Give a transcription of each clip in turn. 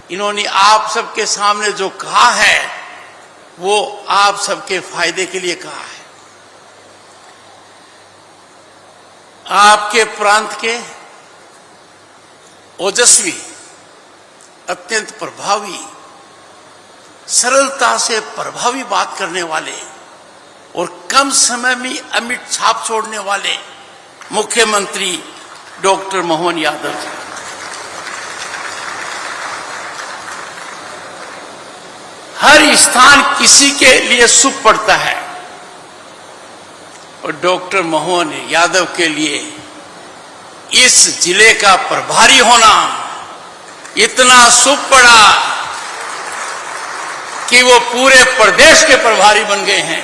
इन्होंने आप सबके सामने जो कहा है वो आप सबके फायदे के लिए कहा है। आपके प्रांत के ओजस्वी, अत्यंत प्रभावी, सरलता से प्रभावी बात करने वाले और कम समय में अमिट छाप छोड़ने वाले मुख्यमंत्री डॉक्टर मोहन यादव जी। हर स्थान किसी के लिए शुभ पड़ता है और डॉक्टर मोहन यादव के लिए इस जिले का प्रभारी होना इतना शुभ पड़ा कि वो पूरे प्रदेश के प्रभारी बन गए हैं।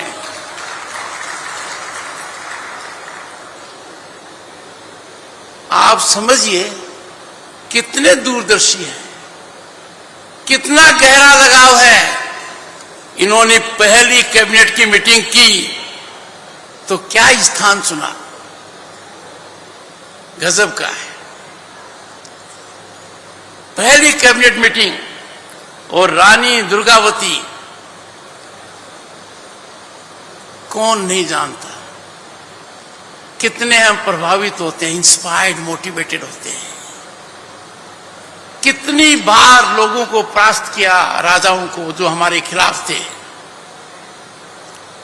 आप समझिए कितने दूरदर्शी हैं, कितना गहरा लगाव है। इन्होंने पहली कैबिनेट की मीटिंग की तो क्या स्थान चुना, गजब का है। पहली कैबिनेट मीटिंग और रानी दुर्गावती, कौन नहीं जानता कितने हम प्रभावित होते हैं, इंस्पायर्ड, मोटिवेटेड होते हैं। कितनी बार लोगों को परास्त किया, राजाओं को जो हमारे खिलाफ थे।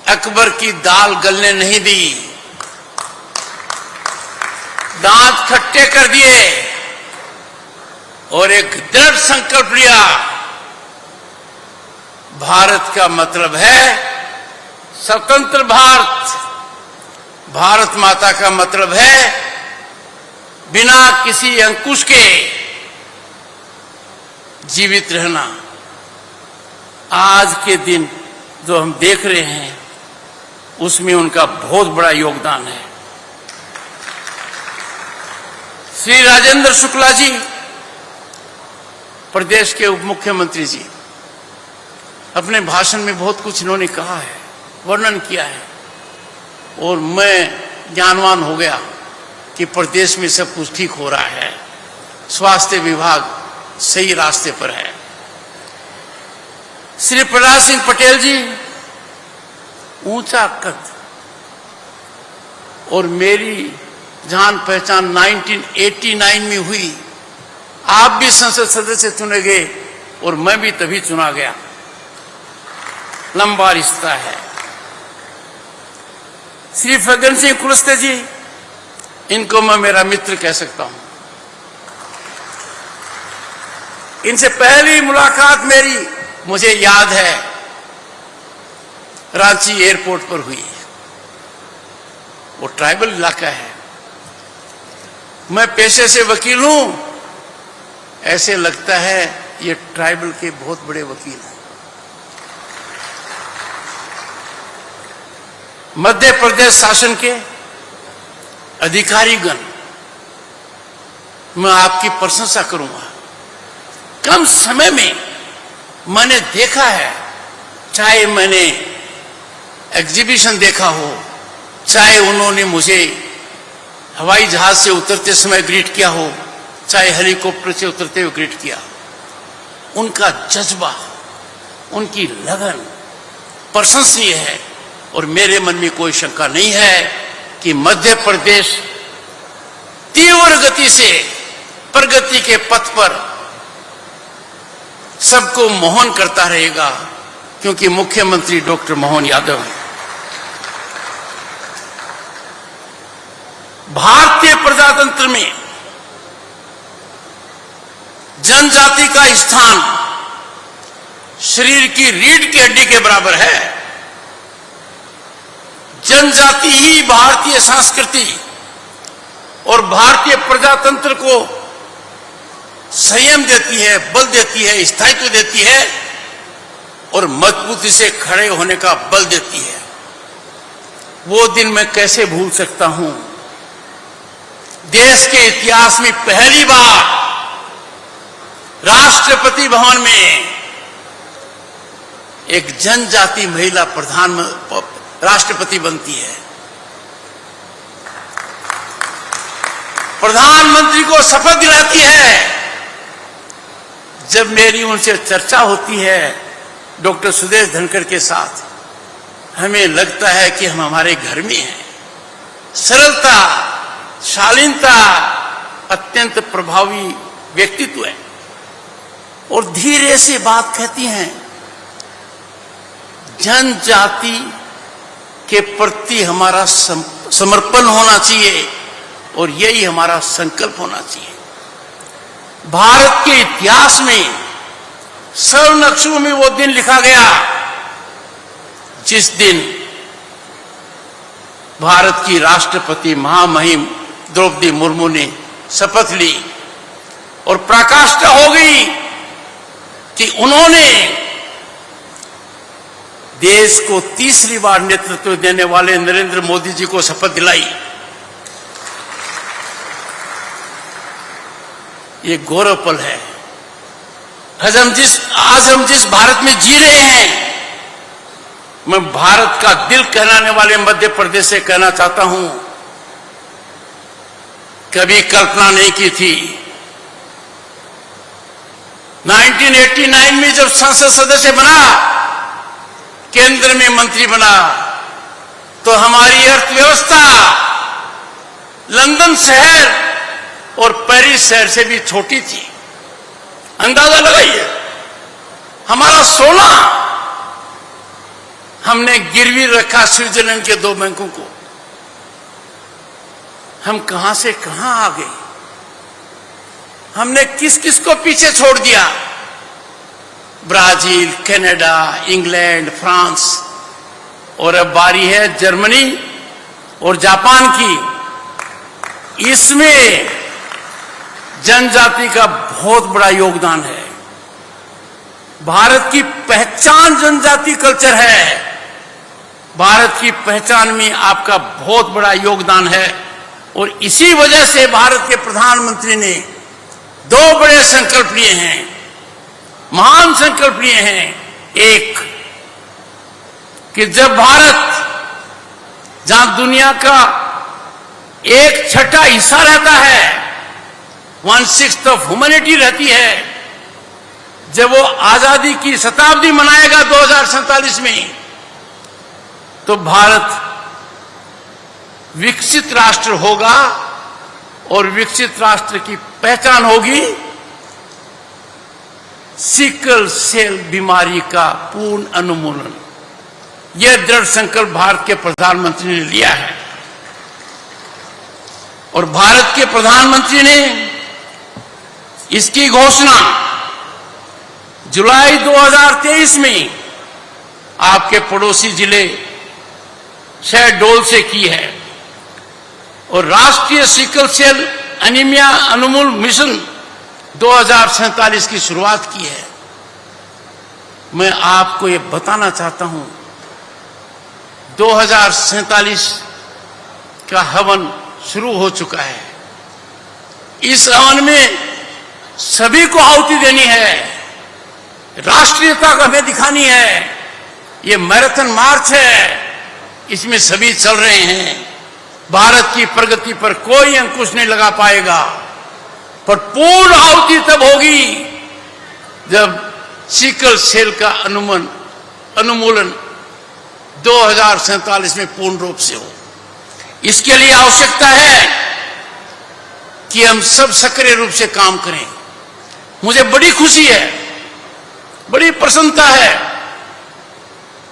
अकबर की दाल गलने नहीं दी, दांत खट्टे कर दिए और एक दृढ़ संकल्प लिया, भारत का मतलब है स्वतंत्र भारत। भारत माता का मतलब है बिना किसी अंकुश के जीवित रहना। आज के दिन जो हम देख रहे हैं उसमें उनका बहुत बड़ा योगदान है। श्री राजेंद्र शुक्ला जी, प्रदेश के उप मुख्यमंत्री जी, अपने भाषण में बहुत कुछ इन्होंने कहा है, वर्णन किया है और मैं ज्ञानवान हो गया कि प्रदेश में सब कुछ ठीक हो रहा है, स्वास्थ्य विभाग सही रास्ते पर है। श्री प्रहलाद सिंह पटेल जी, ऊंचा कद और मेरी जान पहचान 1989 में हुई। आप भी संसद सदस्य चुने गए और मैं भी तभी चुना गया, लंबा रिश्ता है। श्री फग्गन सिंह कुलस्ते जी, इनको मैं मेरा मित्र कह सकता हूं। इनसे पहली मुलाकात मेरी, मुझे याद है, रांची एयरपोर्ट पर हुई। वो ट्राइबल इलाका है, मैं पेशे से वकील हूं, ऐसे लगता है ये ट्राइबल के बहुत बड़े वकील हैं। मध्य प्रदेश शासन के अधिकारीगण, मैं आपकी प्रशंसा करूंगा। कम समय में मैंने देखा है, चाहे मैंने एग्जीबिशन देखा हो, चाहे उन्होंने मुझे हवाई जहाज से उतरते समय ग्रीट किया हो, चाहे हेलीकॉप्टर से उतरते हुए ग्रीट किया, उनका जज्बा, उनकी लगन प्रशंसनीय है। और मेरे मन में कोई शंका नहीं है कि मध्य प्रदेश तीव्र गति से प्रगति के पथ पर सबको मोहन करता रहेगा, क्योंकि मुख्यमंत्री डॉक्टर मोहन यादव हैं। भारतीय प्रजातंत्र में जनजाति का स्थान शरीर की रीढ़ की हड्डी के बराबर है। जनजाति ही भारतीय संस्कृति और भारतीय प्रजातंत्र को संयम देती है, बल देती है, स्थायित्व देती है और मजबूती से खड़े होने का बल देती है। वो दिन मैं कैसे भूल सकता हूं, देश के इतिहास में पहली बार राष्ट्रपति भवन में एक जनजाति महिला राष्ट्रपति बनती है। प्रधानमंत्री को शपथ दिलाती है, जब मेरी उनसे चर्चा होती है डॉक्टर सुदेश धनखड़ के साथ, हमें लगता है कि हम हमारे घर में हैं। सरलता, शालीनता, अत्यंत प्रभावी व्यक्तित्व है और धीरे से बात कहती हैं। जनजाति के प्रति हमारा समर्पण होना चाहिए और यही हमारा संकल्प होना चाहिए। भारत के इतिहास में स्वर्ण अक्षरों में वो दिन लिखा गया जिस दिन भारत की राष्ट्रपति महामहिम द्रौपदी मुर्मू ने शपथ ली और पराकाष्ठा हो गई कि उन्होंने देश को तीसरी बार नेतृत्व देने वाले नरेंद्र मोदी जी को शपथ दिलाई। ये गौरव पल है। आज हम जिस भारत में जी रहे हैं, मैं भारत का दिल कहलाने वाले मध्य प्रदेश से कहना चाहता हूं, कभी कल्पना नहीं की थी। 1989 में जब संसद सदस्य बना, केंद्र में मंत्री बना, तो हमारी अर्थव्यवस्था लंदन शहर और पेरिस शहर से भी छोटी थी। अंदाजा लगाइए, हमारा सोना हमने गिरवी रखा स्विट्जरलैंड के 2 बैंकों को। हम कहां से कहां आ गए, हमने किस किस को पीछे छोड़ दिया। ब्राजील, कनाडा, इंग्लैंड, फ्रांस और अब बारी है जर्मनी और जापान की। इसमें जनजाति का बहुत बड़ा योगदान है। भारत की पहचान जनजाति कल्चर है। भारत की पहचान में आपका बहुत बड़ा योगदान है और इसी वजह से भारत के प्रधानमंत्री ने 2 बड़े संकल्प लिए हैं, महान संकल्प लिए हैं। एक कि जब भारत, जहां दुनिया का 1/6 हिस्सा रहता है, 1/6 ऑफ ह्यूमैनिटी रहती है, जब वो आजादी की शताब्दी मनाएगा 2047 में, तो भारत विकसित राष्ट्र होगा और विकसित राष्ट्र की पहचान होगी सिकल सेल बीमारी का पूर्ण उन्मूलन। यह दृढ़ संकल्प भारत के प्रधानमंत्री ने लिया है और भारत के प्रधानमंत्री ने इसकी घोषणा जुलाई 2023 में आपके पड़ोसी जिले शहडोल से की है और राष्ट्रीय सिकल सेल एनीमिया उन्मूलन मिशन 2047 की शुरुआत की है। मैं आपको ये बताना चाहता हूं, 2047 का हवन शुरू हो चुका है। इस हवन में सभी को आहुति देनी है, राष्ट्रीयता को हमें दिखानी है। ये मैराथन मार्च है, इसमें सभी चल रहे हैं। भारत की प्रगति पर कोई अंकुश नहीं लगा पाएगा, पर पूर्ण आहुति तब होगी जब सिकल सेल का उन्मूलन 2047 में पूर्ण रूप से हो। इसके लिए आवश्यकता है कि हम सब सक्रिय रूप से काम करें। मुझे बड़ी खुशी है, बड़ी प्रसन्नता है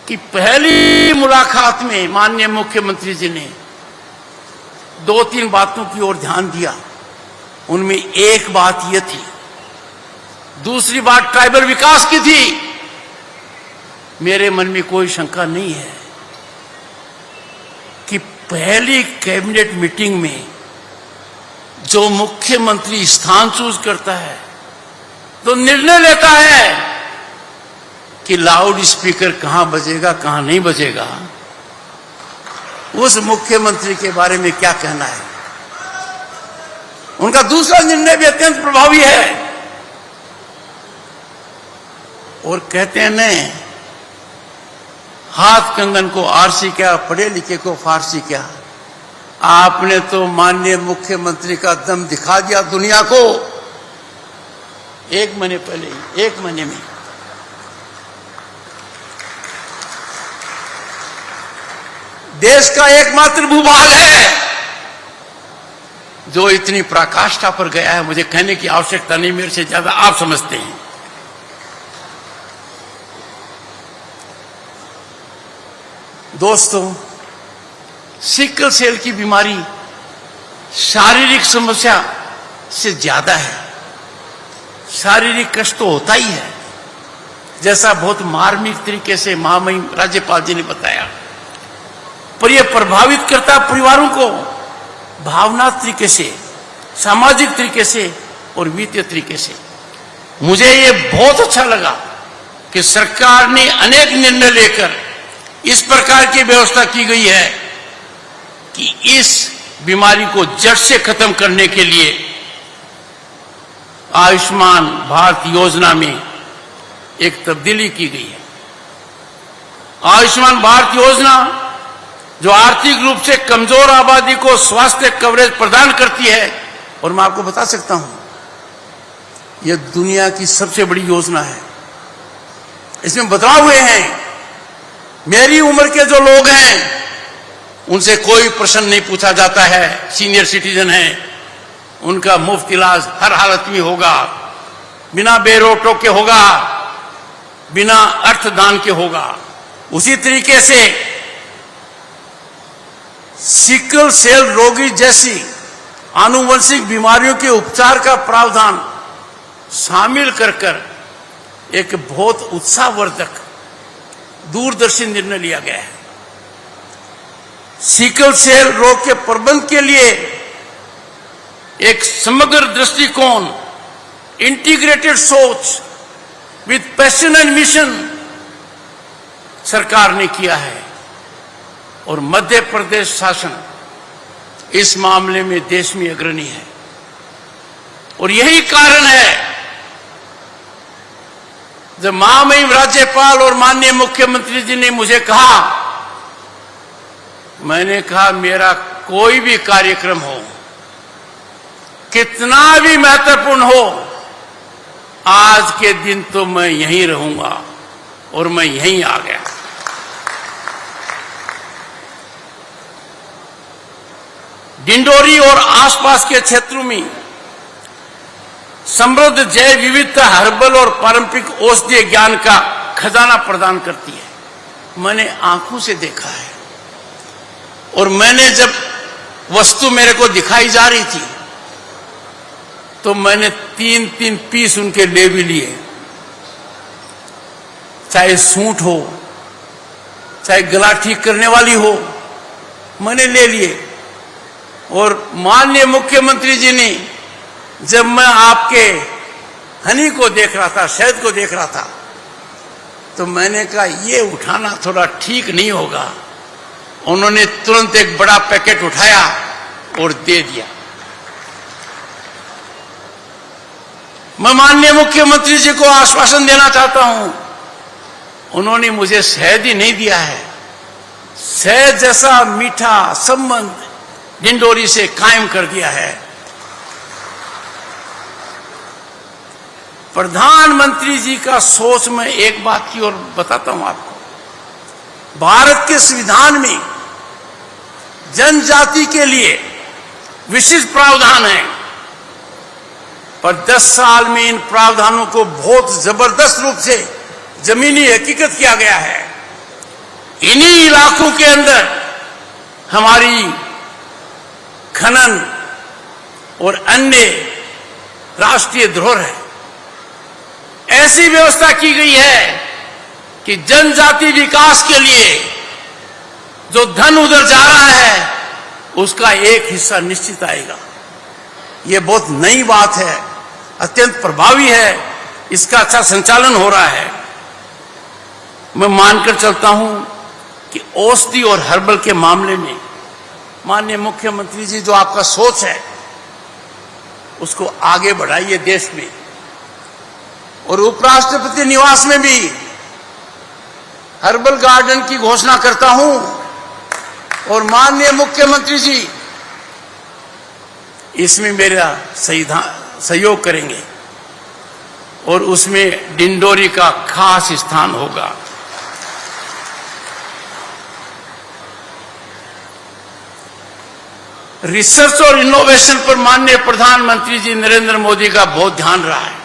कि पहली मुलाकात में माननीय मुख्यमंत्री जी ने 2-3 बातों की ओर ध्यान दिया। उनमें एक बात यह थी, दूसरी बात ट्राइबल विकास की थी। मेरे मन में कोई शंका नहीं है कि पहली कैबिनेट मीटिंग में जो मुख्यमंत्री स्थान चूज करता है तो निर्णय लेता है कि लाउड स्पीकर कहां बजेगा, कहां नहीं बजेगा। उस मुख्यमंत्री के बारे में क्या कहना है। उनका दूसरा निर्णय भी अत्यंत प्रभावी है और कहते हैं नहीं, हाथ कंगन को आरसी क्या, पढ़े लिखे को फारसी क्या। आपने तो माननीय मुख्यमंत्री का दम दिखा दिया दुनिया को। 1 महीने पहले ही, 1 महीने में देश का एकमात्र भूभाग है जो इतनी पराकाष्ठा पर गया है। मुझे कहने की आवश्यकता नहीं, मेरे से ज्यादा आप समझते हैं। दोस्तों, सिकल सेल की बीमारी शारीरिक समस्या से ज्यादा है। शारीरिक कष्ट तो होता ही है, जैसा बहुत मार्मिक तरीके से महामहिम राज्यपाल जी ने बताया, पर यह प्रभावित करता परिवारों को भावना तरीके से, सामाजिक तरीके से और वित्तीय तरीके से। मुझे यह बहुत अच्छा लगा कि सरकार ने अनेक निर्णय लेकर इस प्रकार की व्यवस्था की गई है कि इस बीमारी को जड़ से खत्म करने के लिए आयुष्मान भारत योजना में एक तब्दीली की गई है। आयुष्मान भारत योजना जो आर्थिक रूप से कमजोर आबादी को स्वास्थ्य कवरेज प्रदान करती है, और मैं आपको बता सकता हूं, यह दुनिया की सबसे बड़ी योजना है। इसमें बदलाव हुए हैं। मेरी उम्र के जो लोग हैं उनसे कोई प्रश्न नहीं पूछा जाता है, सीनियर सिटीजन हैं, उनका मुफ्त इलाज हर हालत में होगा, बिना बेरोटो के होगा, बिना अर्थदान के होगा। उसी तरीके से सिकल सेल रोगी जैसी आनुवंशिक बीमारियों के उपचार का प्रावधान शामिल कर एक बहुत उत्साहवर्धक दूरदर्शी निर्णय लिया गया है। सिकल सेल रोग के प्रबंधन के लिए एक समग्र दृष्टिकोण, इंटीग्रेटेड सोच विद पैशन एंड मिशन सरकार ने किया है, और मध्य प्रदेश शासन इस मामले में देश में अग्रणी है। और यही कारण है जब महामहिम राज्यपाल और माननीय मुख्यमंत्री जी ने मुझे कहा, मैंने कहा मेरा कोई भी कार्यक्रम हो, कितना भी महत्वपूर्ण हो, आज के दिन तो मैं यहीं रहूंगा, और मैं यहीं आ गया। डिंडोरी और आसपास के क्षेत्रों में समृद्ध जैव विविधता हर्बल और पारंपरिक औषधीय ज्ञान का खजाना प्रदान करती है। मैंने आंखों से देखा है, और मैंने जब वस्तु मेरे को दिखाई जा रही थी तो मैंने 3-3 पीस उनके ले भी लिए, चाहे सूंठ हो, चाहे गला ठीक करने वाली हो, मैंने ले लिए। और माननीय मुख्यमंत्री जी ने, जब मैं आपके हनी को देख रहा था, शहद को देख रहा था, तो मैंने कहा ये उठाना थोड़ा ठीक नहीं होगा। उन्होंने तुरंत एक बड़ा पैकेट उठाया और दे दिया। मैं माननीय मुख्यमंत्री जी को आश्वासन देना चाहता हूं, उन्होंने मुझे शहद ही नहीं दिया है, शहद जैसा मीठा संबंध डिंडोरी से कायम कर दिया है। प्रधानमंत्री जी का सोच में एक बात की और बताता हूं आपको। भारत के संविधान में जनजाति के लिए विशिष्ट प्रावधान है, पर 10 साल में इन प्रावधानों को बहुत जबरदस्त रूप से जमीनी हकीकत किया गया है। इन्हीं इलाकों के अंदर हमारी खनन और अन्य राष्ट्रीय धरोहर है। ऐसी व्यवस्था की गई है कि जनजाति विकास के लिए जो धन उधर जा रहा है उसका एक हिस्सा निश्चित आएगा। यह बहुत नई बात है, अत्यंत प्रभावी है, इसका अच्छा संचालन हो रहा है। मैं मानकर चलता हूं कि औषधि और हर्बल के मामले में माननीय मुख्यमंत्री जी जो आपका सोच है उसको आगे बढ़ाइए देश में। और उपराष्ट्रपति निवास में भी हर्बल गार्डन की घोषणा करता हूं, और माननीय मुख्यमंत्री जी इसमें मेरा सहयोग करेंगे। और उसमें डिंडोरी का खास स्थान होगा। रिसर्च और इनोवेशन पर माननीय प्रधानमंत्री जी नरेंद्र मोदी का बहुत ध्यान रहा है।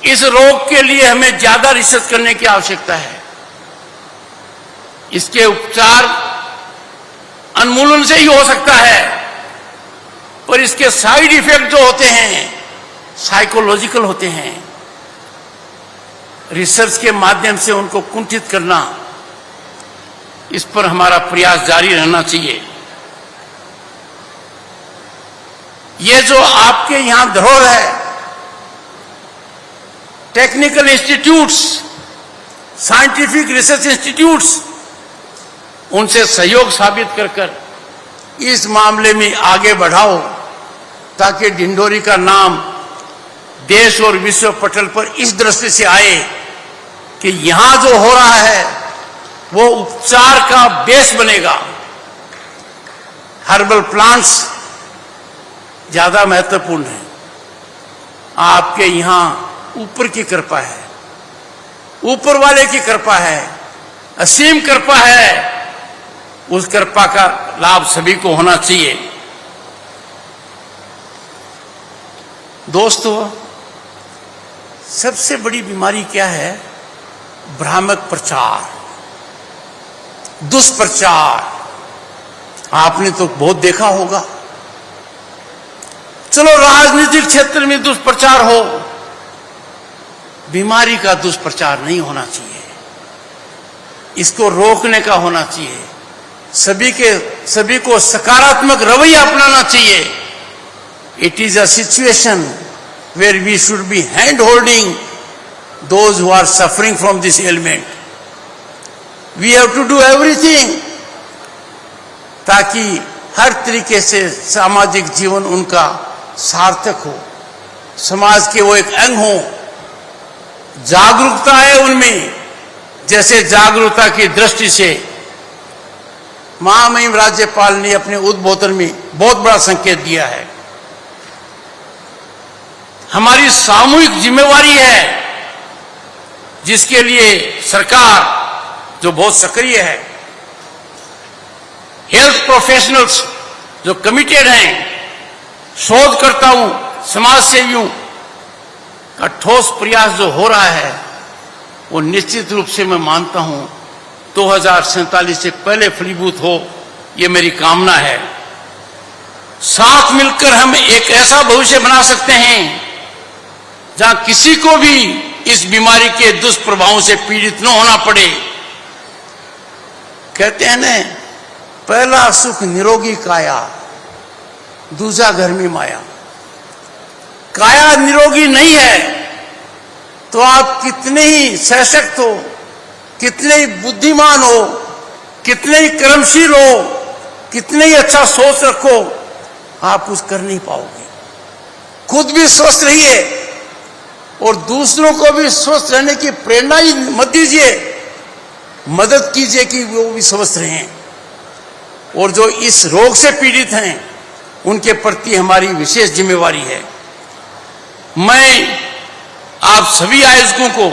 इस रोग के लिए हमें ज्यादा रिसर्च करने की आवश्यकता है। इसके उपचार उन्मूलन से ही हो सकता है, पर इसके साइड इफेक्ट जो होते हैं साइकोलॉजिकल होते हैं। रिसर्च के माध्यम से उनको कुंठित करना, इस पर हमारा प्रयास जारी रहना चाहिए। ये जो आपके यहां धरोहर है, technical institutes, scientific research institutes, उनसे सहयोग साबित कर कर इस मामले में आगे बढ़ाओ, ताकि डिंडोरी का नाम देश और विश्व पटल पर इस दृष्टि से आए कि यहां जो हो रहा है वो उपचार का बेस बनेगा। हर्बल प्लांट्स ज्यादा महत्वपूर्ण है। आपके यहां ऊपर की कृपा है, ऊपर वाले की कृपा है, असीम कृपा है। उस कृपा का लाभ सभी को होना चाहिए। दोस्तों, सबसे बड़ी बीमारी क्या है? भ्रामक प्रचार, दुष्प्रचार। आपने तो बहुत देखा होगा। चलो राजनीतिक क्षेत्र में दुष्प्रचार हो, बीमारी का दुष्प्रचार नहीं होना चाहिए। इसको रोकने का होना चाहिए। सभी को सकारात्मक रवैया अपनाना चाहिए। It is a situation where we should be hand holding those who are suffering from this element. We have to do everything ताकि हर तरीके से सामाजिक जीवन उनका सार्थक हो, समाज के वो एक अंग हो। जागरूकता है उनमें, जैसे जागरूकता की दृष्टि से महामहिम राज्यपाल ने अपने उद्बोधन में बहुत बड़ा संकेत दिया है। हमारी सामूहिक जिम्मेवारी है, जिसके लिए सरकार जो बहुत सक्रिय है, हेल्थ प्रोफेशनल्स जो कमिटेड हैं, शोधकर्ताओं, समाज सेवियों का ठोस प्रयास जो हो रहा है, वो निश्चित रूप से मैं मानता हूं 2047 से पहले फलीभूत हो, ये मेरी कामना है। साथ मिलकर हम एक ऐसा भविष्य बना सकते हैं जहां किसी को भी इस बीमारी के दुष्प्रभावों से पीड़ित न होना पड़े। कहते हैं ना, पहला सुख निरोगी काया, दूसरा घर में माया। काया निरोगी नहीं है तो आप कितने ही सशक्त हो, कितने ही बुद्धिमान हो, कितने ही कर्मशील हो, कितने ही अच्छा सोच रखो, आप कुछ कर नहीं पाओगे। खुद भी स्वस्थ रहिए और दूसरों को भी स्वस्थ रहने की प्रेरणा ही मत दीजिए, मदद कीजिए कि वो भी स्वस्थ रहें। और जो इस रोग से पीड़ित हैं, उनके प्रति हमारी विशेष जिम्मेवारी है। मैं आप सभी आयोजकों को,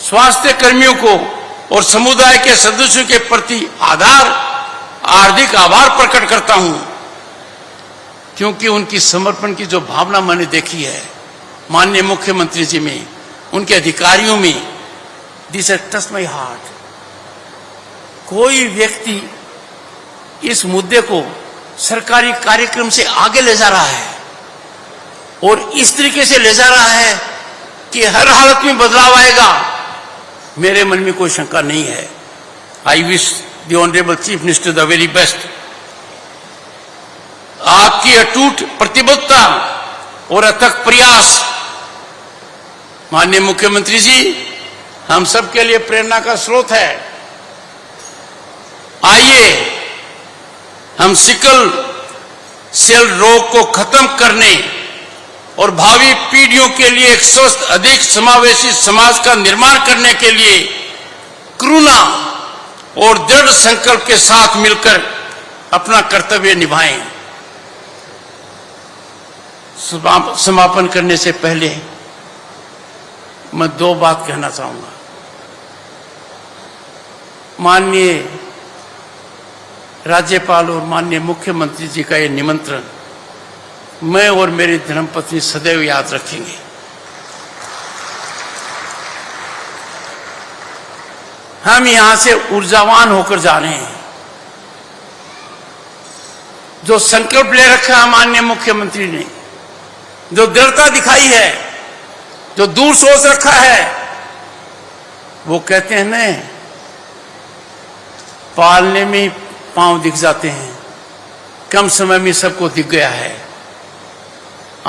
स्वास्थ्य कर्मियों को और समुदाय के सदस्यों के प्रति हार्दिक आभार प्रकट करता हूं, क्योंकि उनकी समर्पण की जो भावना मैंने देखी है माननीय मुख्यमंत्री जी में, उनके अधिकारियों में, this has touched my heart. कोई व्यक्ति इस मुद्दे को सरकारी कार्यक्रम से आगे ले जा रहा है और इस तरीके से ले जा रहा है कि हर हालत में बदलाव आएगा, मेरे मन में कोई शंका नहीं है। I wish the honourable chief minister the very best. आपकी अटूट प्रतिबद्धता और अथक प्रयास माननीय मुख्यमंत्री जी हम सबके लिए प्रेरणा का स्रोत है। आइए हम सिकल सेल रोग को खत्म करने और भावी पीढ़ियों के लिए एक स्वस्थ, अधिक समावेशी समाज का निर्माण करने के लिए करुणा और दृढ़ संकल्प के साथ मिलकर अपना कर्तव्य निभाएं। समापन करने से पहले मैं दो बात कहना चाहूंगा। माननीय राज्यपाल और माननीय मुख्यमंत्री जी का ये निमंत्रण मैं और मेरी धर्मपत्नी सदैव याद रखेंगे। हम यहां से ऊर्जावान होकर जा रहे हैं। जो संकल्प ले रखा है माननीय मुख्यमंत्री ने, जो दृढ़ता दिखाई है, जो दूर सोच रखा है, वो कहते हैं ना, पालने में पांव दिख जाते हैं, कम समय में सबको दिख गया है।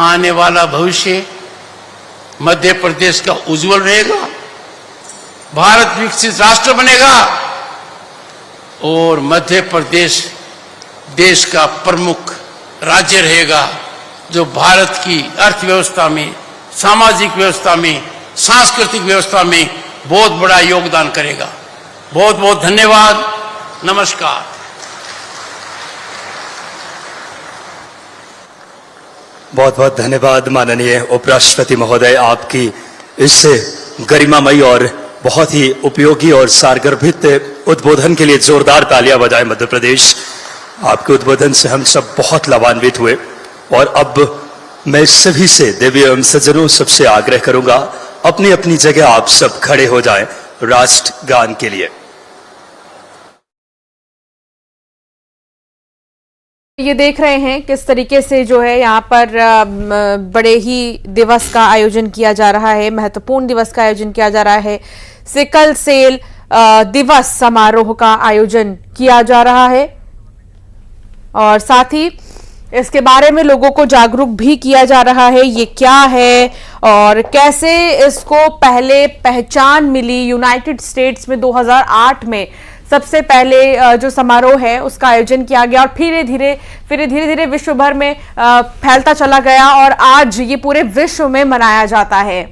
आने वाला भविष्य मध्य प्रदेश का उज्जवल रहेगा, भारत विकसित राष्ट्र बनेगा और मध्य प्रदेश देश का प्रमुख राज्य रहेगा, जो भारत की अर्थव्यवस्था में, सामाजिक व्यवस्था में, सांस्कृतिक व्यवस्था में बहुत बड़ा योगदान करेगा। बहुत बहुत धन्यवाद। नमस्कार। बहुत बहुत धन्यवाद माननीय उपराष्ट्रपति महोदय, आपकी इस गरिमामयी और बहुत ही उपयोगी और सारगर्भित उद्बोधन के लिए जोरदार तालियां बजाएं मध्य प्रदेश। आपके उद्बोधन से हम सब बहुत लाभान्वित हुए और अब मैं सभी से, देवी एवं सज्जनों, सबसे आग्रह करूंगा अपनी अपनी जगह आप सब खड़े हो जाएं राष्ट्रगान के लिए। ये देख रहे हैं किस तरीके से जो है यहाँ पर बड़े ही दिवस का आयोजन किया जा रहा है, महत्वपूर्ण दिवस का आयोजन किया जा रहा है। सिकल सेल दिवस समारोह का आयोजन किया जा रहा है और साथ ही इसके बारे में लोगों को जागरूक भी किया जा रहा है। ये क्या है और कैसे इसको पहले पहचान मिली। यूनाइटेड स्टेट्स में 2008 में सबसे पहले जो समारोह है उसका आयोजन किया गया और फिर धीरे धीरे विश्व भर में फैलता चला गया और आज ये पूरे विश्व में मनाया जाता है।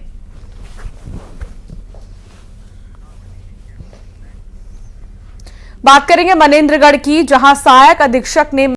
बात करेंगे मनेंद्रगढ़ की, जहां सहायक अधीक्षक ने